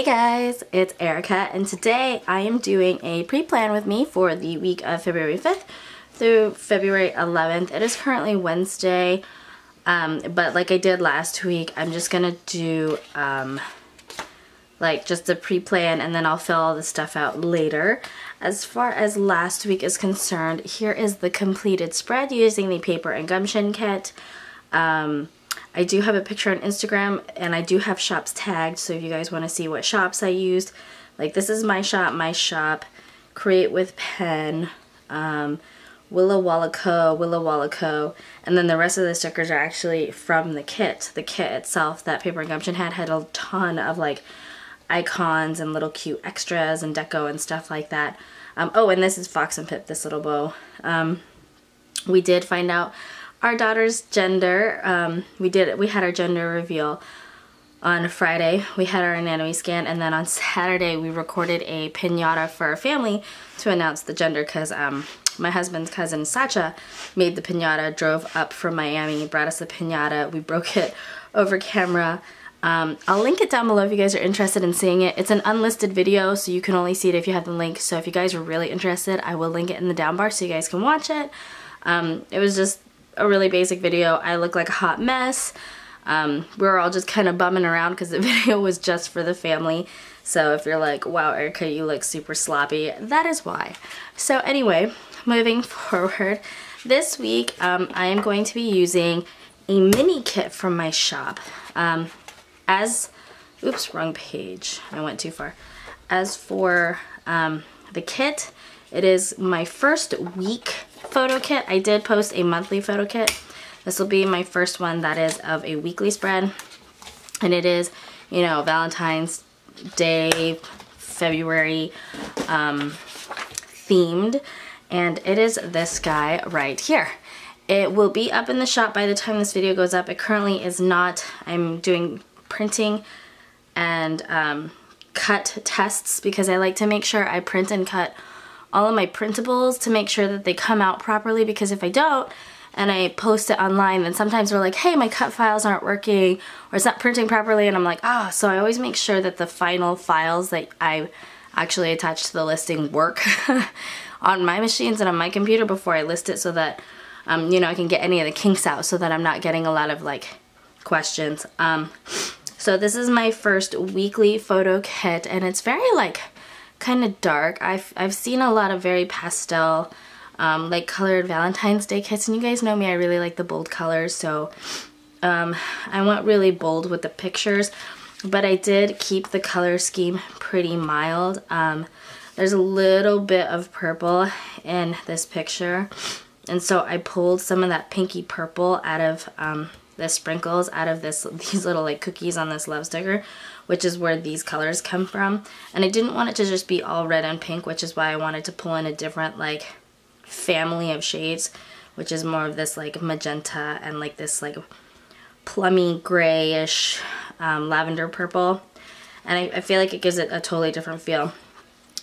guys, it's Erica, and today I am doing a pre-plan with me for the week of February 5th through February 11th. It is currently Wednesday, but like I did last week, I'm just gonna do like just a pre-plan, and then I'll fill all the stuff out later. As far as last week is concerned, here is the completed spread using the paper and gumshin kit. I do have a picture on Instagram, and I do have shops tagged, so if you guys want to see what shops I used, like this is my shop, Create with Pen, Willa Walla Co, and then the rest of the stickers are actually from the kit. The kit itself that Paper and Gumshin had a ton of like icons and little cute extras and deco and stuff like that. Oh, and this is Fox and Pip, this little bow. We did find out our daughter's gender. We had our gender reveal on Friday. We had our anatomy scan, and then on Saturday we recorded a piñata for our family to announce the gender, because my husband's cousin Sacha made the piñata, drove up from Miami, brought us the piñata. We broke it over camera. I'll link it down below if you guys are interested in seeing it. It's an unlisted video, so you can only see it if you have the link. So if you guys are really interested, I will link it in the down bar so you guys can watch it. It was just a really basic video. I look like a hot mess. We were all just kind of bumming around because the video was just for the family. So if you're like, wow, Erica, you look super sloppy, that is why. So anyway, moving forward, this week I am going to be using a mini kit from my shop. Oops, wrong page. I went too far. As for the kit, it is my first week photo kit. I did post a monthly photo kit. This will be my first one that is of a weekly spread, and it is, you know, Valentine's Day, February themed, and it is this guy right here. It will be up in the shop by the time this video goes up. It currently is not. I'm doing printing and cut tests because I like to make sure I print and cut all of my printables to make sure that they come out properly, because if I don't and I post it online, then sometimes they're like, hey, my cut files aren't working, or it's not printing properly, and I'm like, ah. So I always make sure that the final files that I actually attach to the listing work on my machines and on my computer before I list it, so that you know, I can get any of the kinks out, so that I'm not getting a lot of like questions. So this is my first weekly photo kit, and it's very like kind of dark. I've seen a lot of very pastel like colored Valentine's Day kits, and you guys know me, I really like the bold colors, so I went really bold with the pictures, but I did keep the color scheme pretty mild. There's a little bit of purple in this picture, and so I pulled some of that pinky purple out of the sprinkles out of these little like cookies on this love sticker, which is where these colors come from. And I didn't want it to just be all red and pink, which is why I wanted to pull in a different like family of shades, which is more of this like magenta and like this like plummy grayish lavender purple. And I feel like it gives it a totally different feel.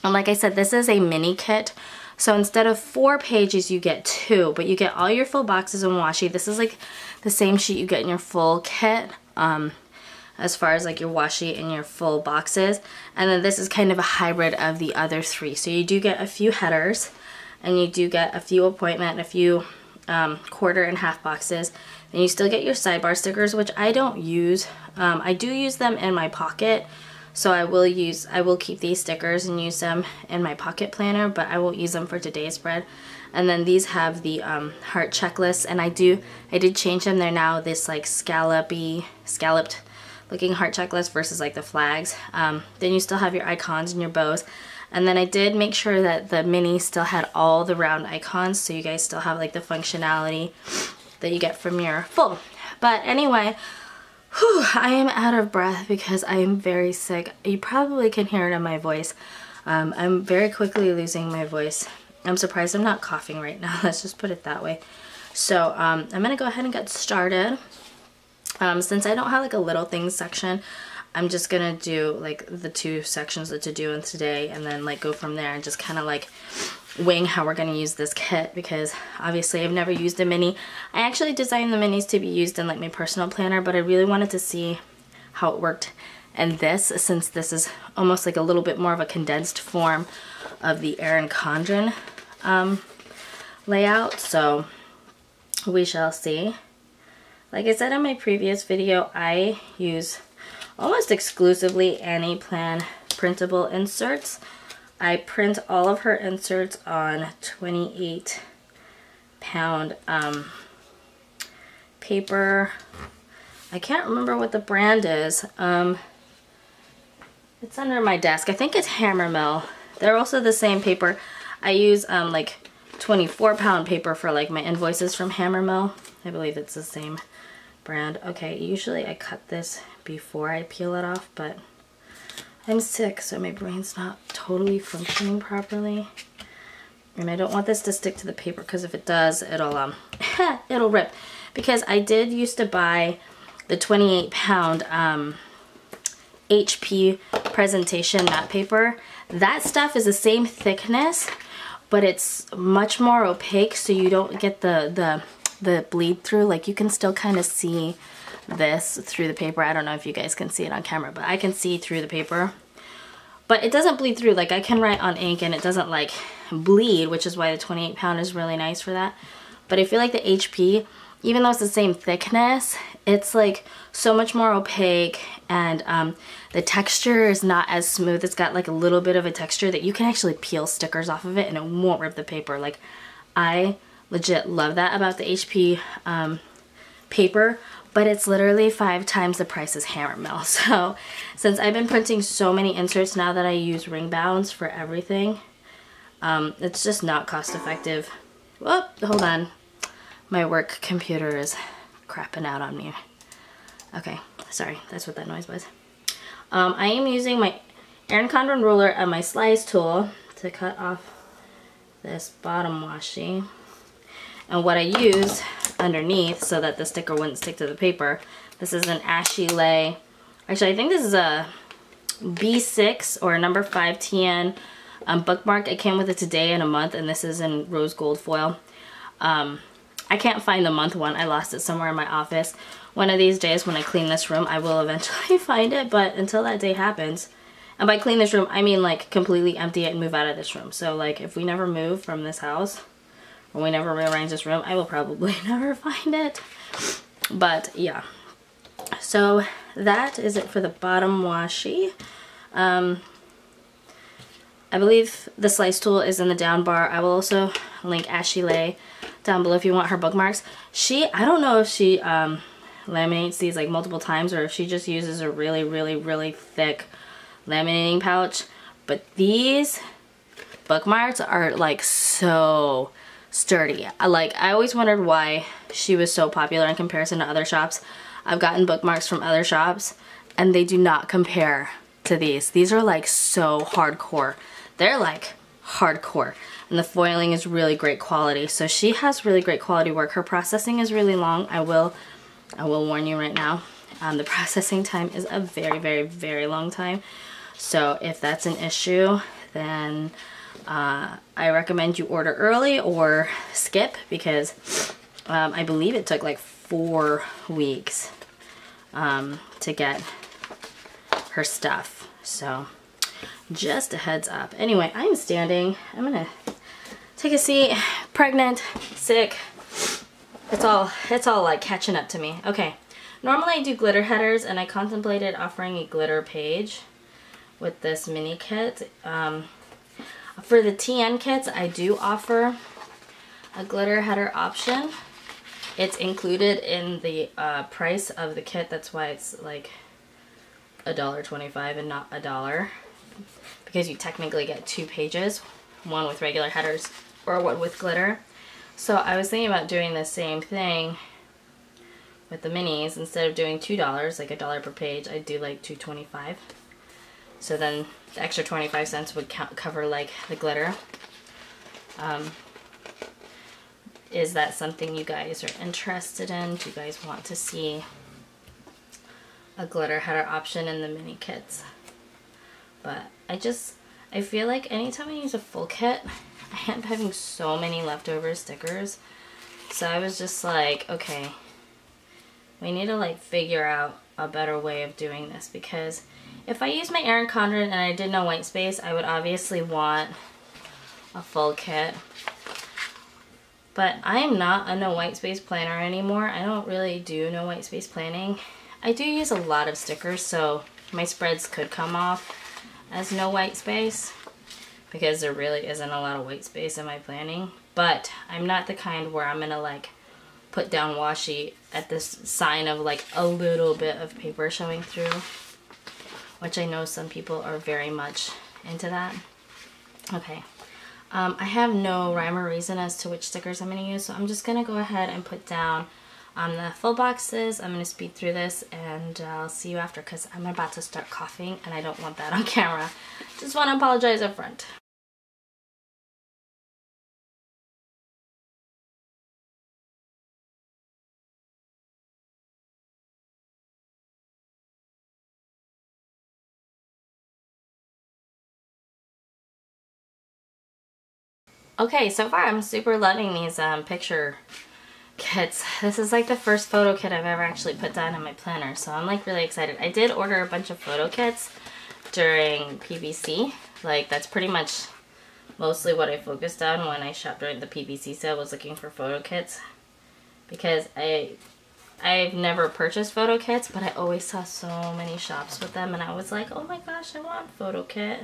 And like I said, this is a mini kit. So instead of 4 pages, you get 2, but you get all your full boxes and washi. This is like the same sheet you get in your full kit, as far as like your washi and your full boxes. And then this is kind of a hybrid of the other 3. So you do get a few headers, and you do get a few appointment, a few quarter and half boxes. Then you still get your sidebar stickers, which I don't use. I do use them in my pocket. So I will keep these stickers and use them in my pocket planner, but I won't use them for today's spread. And then these have the heart checklists, and I did change them. They're now this like scalloped looking heart checklist versus like the flags. Then you still have your icons and your bows. And then I did make sure that the mini still had all the round icons, so you guys still have like the functionality that you get from your full. But anyway, whew, I am out of breath because I am very sick. You probably can hear it in my voice. I'm very quickly losing my voice. I'm surprised I'm not coughing right now. Let's just put it that way. So I'm gonna go ahead and get started. Since I don't have like a little things section, I'm just gonna do like the 2 sections that to do in today, and then like go from there and just kind of like wing how we're gonna use this kit, because obviously I've never used a mini. I actually designed the minis to be used in like my personal planner, but I really wanted to see how it worked And this, since this is almost like a little bit more of a condensed form of the Erin Condren layout, so we shall see. Like I said in my previous video, I use almost exclusively Annie Plan printable inserts. I print all of her inserts on 28-pound paper. I can't remember what the brand is. It's under my desk. I think it's Hammermill. They're also the same paper. I use like 24-pound paper for like my invoices from Hammermill. I believe it's the same brand. Okay, usually I cut this before I peel it off, but I'm sick, so my brain's not totally functioning properly. And I don't want this to stick to the paper, because if it does, it'll it'll rip. Because I did used to buy the 28-pound HP presentation matte paper. That stuff is the same thickness, but it's much more opaque, so you don't get the bleed through. Like, you can still kind of see this through the paper. I don't know if you guys can see it on camera, but I can see through the paper. But it doesn't bleed through. Like, I can write on ink and it doesn't like bleed, which is why the 28-pound is really nice for that. But I feel like the HP, even though it's the same thickness, it's like so much more opaque, and the texture is not as smooth. It's got like a little bit of a texture that you can actually peel stickers off of it and it won't rip the paper. Like, I legit love that about the HP paper, but it's literally 5 times the price as Hammermill. So since I've been printing so many inserts now that I use ring bounds for everything, it's just not cost effective. Whoop, hold on. My work computer is crapping out on me. Okay, sorry, that's what that noise was. I am using my Erin Condren ruler and my slice tool to cut off this bottom washi. And what I use underneath so that the sticker wouldn't stick to the paper, this is an Ashy Lay. Actually, I think this is a B6 or a number 5 TN bookmark. It came with it today in a month, and this is in rose gold foil. I can't find the month one. I lost it somewhere in my office. One of these days when I clean this room, I will eventually find it, but until that day happens, and by clean this room, I mean like completely empty it and move out of this room. So like, if we never move from this house, or we never rearrange this room, I will probably never find it. But yeah, so that is it for the bottom washi. I believe the slice tool is in the down bar. I will also link Ashy Lay down below if you want her bookmarks. I don't know if she laminates these like multiple times, or if she just uses a really thick laminating pouch. But these bookmarks are like so sturdy. I always wondered why she was so popular in comparison to other shops. I've gotten bookmarks from other shops and they do not compare to these. These are like so hardcore. They're like hardcore, and the foiling is really great quality. So she has really great quality work. Her processing is really long. I will warn you right now. The processing time is a very long time. So if that's an issue, then I recommend you order early or skip, because I believe it took like 4 weeks to get her stuff. So just a heads up. Anyway, I'm standing. I'm gonna take a seat. Pregnant, sick. It's all like catching up to me. Okay. Normally I do glitter headers, and I contemplated offering a glitter page with this mini kit. For the TN kits, I do offer a glitter header option. It's included in the price of the kit. That's why it's like $1.25 and not $1, because you technically get 2 pages, one with regular headers or one with glitter. So I was thinking about doing the same thing with the minis. Instead of doing $2, like $1 per page, I'd do like $2.25. So then the extra 25 cents would cover like the glitter. Is that something you guys are interested in? Do you guys want to see a glitter header option in the mini kits? But I feel like anytime I use a full kit, I end up having so many leftover stickers. So I was just like, okay, we need to like figure out a better way of doing this, because If I use my Erin Condren and I did no white space, I would obviously want a full kit. But I am not a no white space planner anymore. I don't really do no white space planning. I do use a lot of stickers, so my spreads could come off as no white space because there really isn't a lot of white space in my planning. But I'm not the kind where I'm gonna like put down washi at this sign of like a little bit of paper showing through, which I know some people are very much into that. Okay. I have no rhyme or reason as to which stickers I'm going to use, so I'm just going to go ahead and put down the full boxes. I'm going to speed through this, and I'll see you after because I'm about to start coughing and I don't want that on camera. Just want to apologize up front. Okay, so far I'm super loving these picture kits. This is like the first photo kit I've ever actually put down in my planner, so I'm like really excited. I did order a bunch of photo kits during PVC. Like that's pretty much mostly what I focused on when I shopped during the PVC sale, was looking for photo kits, because I've never purchased photo kits, but I always saw so many shops with them and I was like, oh my gosh, I want a photo kit.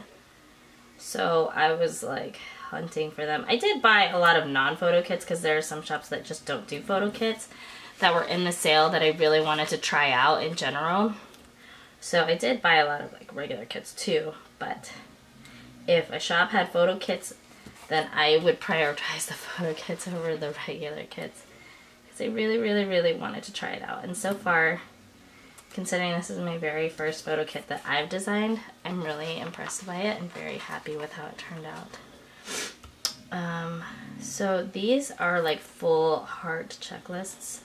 So I was like hunting for them. I did buy a lot of non-photo kits because there are some shops that just don't do photo kits that were in the sale that I really wanted to try out in general. So I did buy a lot of like regular kits too, but if a shop had photo kits, then I would prioritize the photo kits over the regular kits because I really, really, really wanted to try it out. And so far, considering this is my very first photo kit that I've designed, I'm really impressed by it and very happy with how it turned out. So these are like full heart checklists,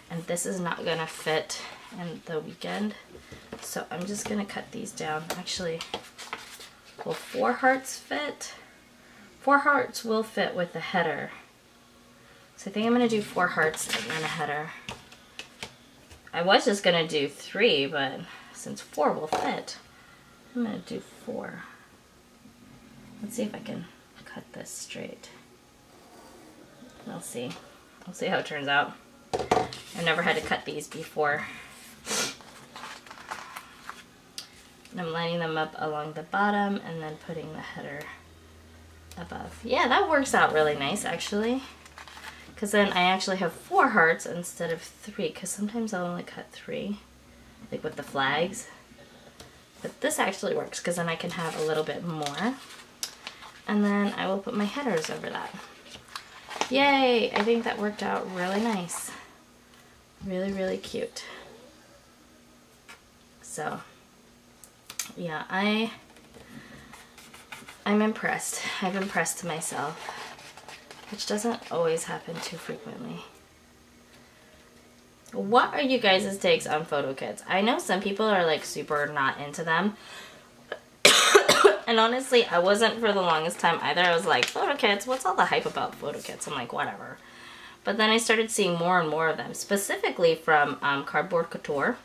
and this is not gonna fit in the weekend, so I'm just gonna cut these down. Actually, will 4 hearts fit? 4 hearts will fit with the header, so I think I'm gonna do 4 hearts and then a header. I was just gonna do 3, but since 4 will fit, I'm gonna do 4. Let's see if I can cut this straight. We'll see. We'll see how it turns out. I've never had to cut these before. And I'm lining them up along the bottom and then putting the header above. Yeah, that works out really nice actually, because then I actually have 4 hearts instead of 3, because sometimes I'll only cut 3, like with the flags. But this actually works because then I can have a little bit more. And then I will put my headers over that. Yay! I think that worked out really nice. Really, really cute. So, yeah, I'm impressed. I've impressed myself, which doesn't always happen too frequently. What are you guys' takes on photo kits? I know some people are like super not into them. And honestly, I wasn't for the longest time either. I was like, photo kits? What's all the hype about photo kits? I'm like, whatever. But then I started seeing more and more of them, specifically from Cardboard Couture,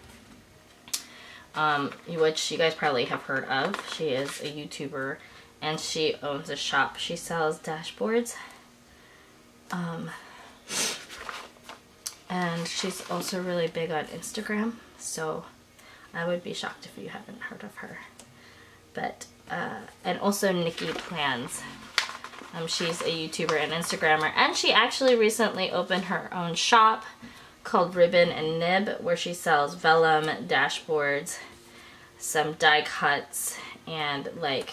which you guys probably have heard of. She is a YouTuber and she owns a shop. She sells dashboards. And she's also really big on Instagram, so I would be shocked if you haven't heard of her. But and also Nikki Plans. She's a YouTuber and Instagrammer, and she actually recently opened her own shop called Ribbon and Nib, where she sells vellum dashboards, some die cuts, and like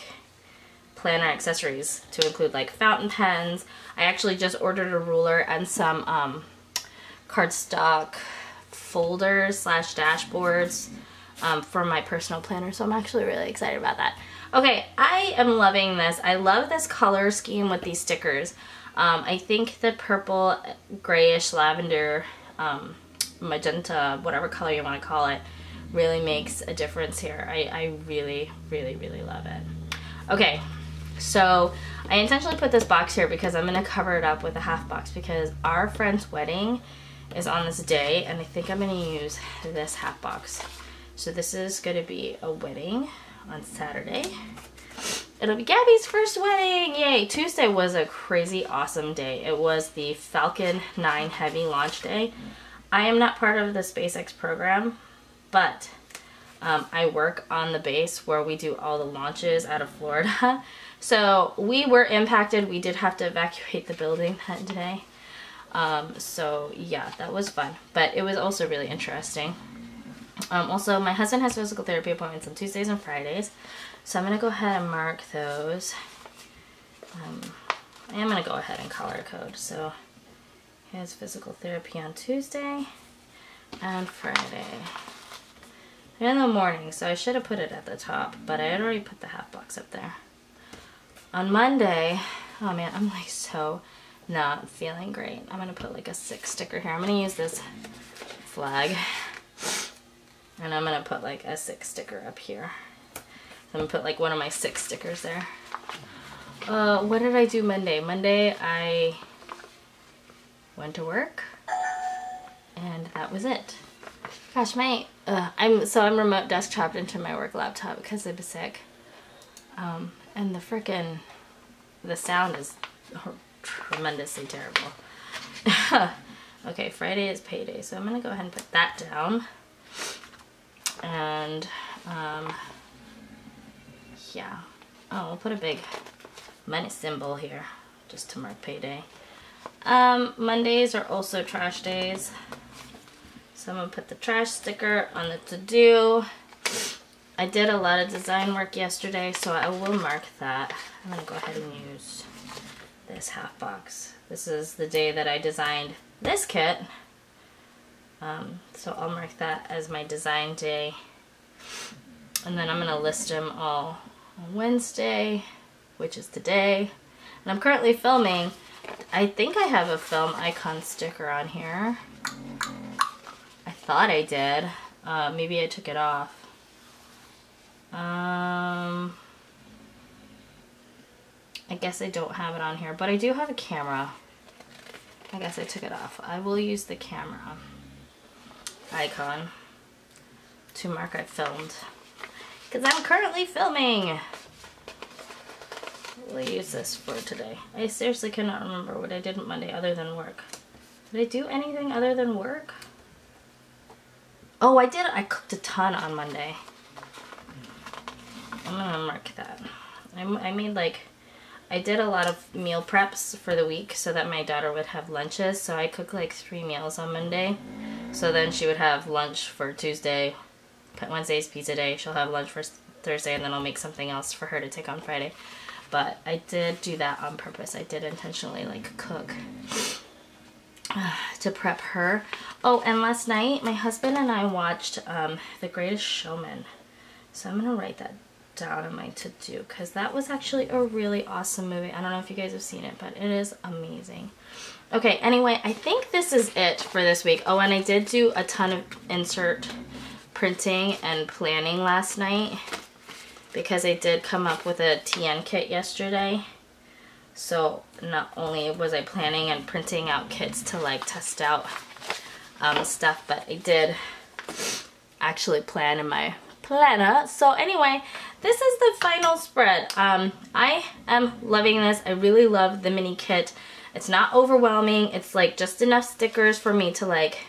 planner accessories to include like fountain pens. I actually just ordered a ruler and some cardstock folders slash dashboards for my personal planner, so I'm actually really excited about that. Okay, I am loving this. I love this color scheme with these stickers. I think the purple, grayish, lavender, magenta, whatever color you want to call it, really makes a difference here. I really, really, really love it. Okay, so I intentionally put this box here because I'm going to cover it up with a half box because our friend's wedding is on this day, and I think I'm going to use this half box. So this is going to be a wedding on Saturday. It'll be Gabby's first wedding! Yay! Tuesday was a crazy awesome day. It was the Falcon 9 Heavy launch day. I am not part of the SpaceX program, but I work on the base where we do all the launches out of Florida. So we were impacted. We did have to evacuate the building that day. So yeah, that was fun. But it was also really interesting. Also, my husband has physical therapy appointments on Tuesdays and Fridays. So I'm going to go ahead and mark those. I am going to go ahead and color code. So he has physical therapy on Tuesday and Friday. They're in the morning, so I should have put it at the top, but I had already put the half box up there. On Monday, oh man, I'm like so not feeling great. I'm going to put like a 6 sticker here. I'm going to use this flag. And I'm going to put like a 6 sticker up here. I'm going to put like one of my 6 stickers there. What did I do Monday? Monday I went to work. And that was it. Gosh, I'm remote desktopped into my work laptop because I'm sick. And the sound is tremendously terrible. Okay, Friday is payday, so I'm going to go ahead and put that down. And, yeah. Oh, we'll put a big money symbol here just to mark payday. Mondays are also trash days. So I'm going to put the trash sticker on the to-do. I did a lot of design work yesterday, so I will mark that. I'm going to go ahead and use this half box. This is the day that I designed this kit. So I'll mark that as my design day. And then I'm going to list them all on Wednesday, which is today. And I'm currently filming. I think I have a film icon sticker on here. I thought I did. Maybe I took it off. I guess I don't have it on here, but I do have a camera. I guess I took it off. I will use the camera icon to mark I filmed, because I'm currently filming. We'll use this for today. I seriously cannot remember what I did on Monday other than work. Did I do anything other than work? Oh, I did. I cooked a ton on Monday. I'm gonna mark that. I made like, I did a lot of meal preps for the week so that my daughter would have lunches. So I cooked like 3 meals on Monday. So then she would have lunch for Tuesday. Wednesday's pizza day. She'll have lunch for Thursday, and then I'll make something else for her to take on Friday. But I did do that on purpose. I did intentionally like cook to prep her. Oh, and last night my husband and I watched The Greatest Showman. So I'm gonna write that down in my to-do, because that was actually a really awesome movie. I don't know if you guys have seen it, but it is amazing. Okay, anyway, I think this is it for this week. Oh, and I did do a ton of insert printing and planning last night, because I did come up with a TN kit yesterday. So not only was I planning and printing out kits to like test out stuff, but I did actually plan in my planner. So anyway, this is the final spread. I am loving this. I really love the mini kit. It's not overwhelming. It's like just enough stickers for me to like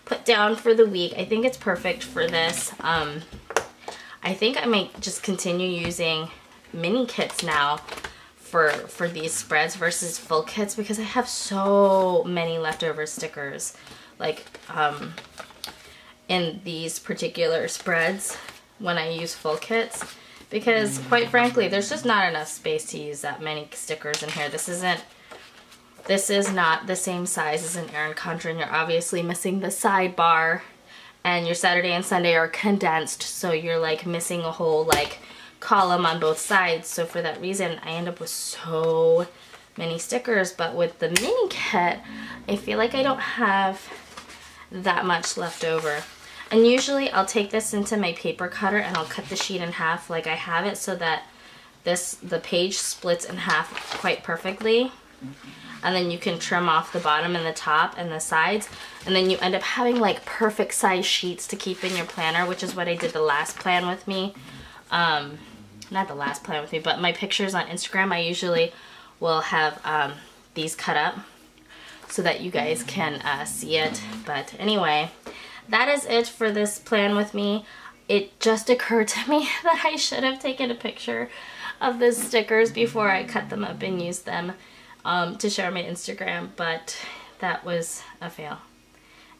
put down for the week. I think it's perfect for this. I think I might just continue using mini kits now for these spreads versus full kits, because I have so many leftover stickers like in these particular spreads when I use full kits, because quite frankly there's just not enough space to use that many stickers in here. This is not the same size as an Erin Condren. You're obviously missing the sidebar, and your Saturday and Sunday are condensed, so you're like missing a whole like column on both sides. So for that reason I end up with so many stickers. But with the mini kit, I feel like I don't have that much left over. And usually I'll take this into my paper cutter and I'll cut the sheet in half like I have it, so that the page splits in half quite perfectly. And then you can trim off the bottom and the top and the sides, and then you end up having like perfect size sheets to keep in your planner, which is what I did the last plan with me. not the last plan with me, but my pictures on Instagram, I usually will have these cut up so that you guys can see it. But anyway, that is it for this plan with me. It just occurred to me that I should have taken a picture of the stickers before I cut them up and used them to share on my Instagram, but that was a fail.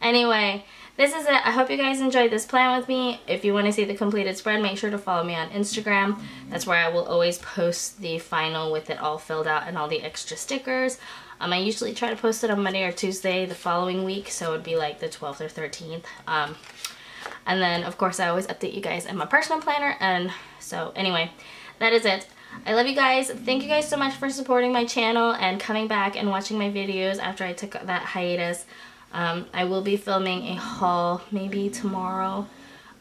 Anyway, this is it. I hope you guys enjoyed this plan with me. If you want to see the completed spread, make sure to follow me on Instagram. That's where I will always post the final with it all filled out and all the extra stickers. I usually try to post it on Monday or Tuesday the following week, so it would be like the 12th or 13th. And then, of course, I always update you guys in my personal planner. And so, anyway, that is it. I love you guys. Thank you guys so much for supporting my channel and coming back and watching my videos after I took that hiatus. I will be filming a haul maybe tomorrow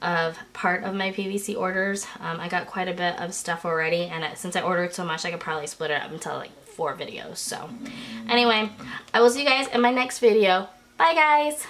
of part of my PVC orders. I got quite a bit of stuff already, and since I ordered so much, I could probably split it up into like 4 videos. So anyway, I will see you guys in my next video. Bye guys!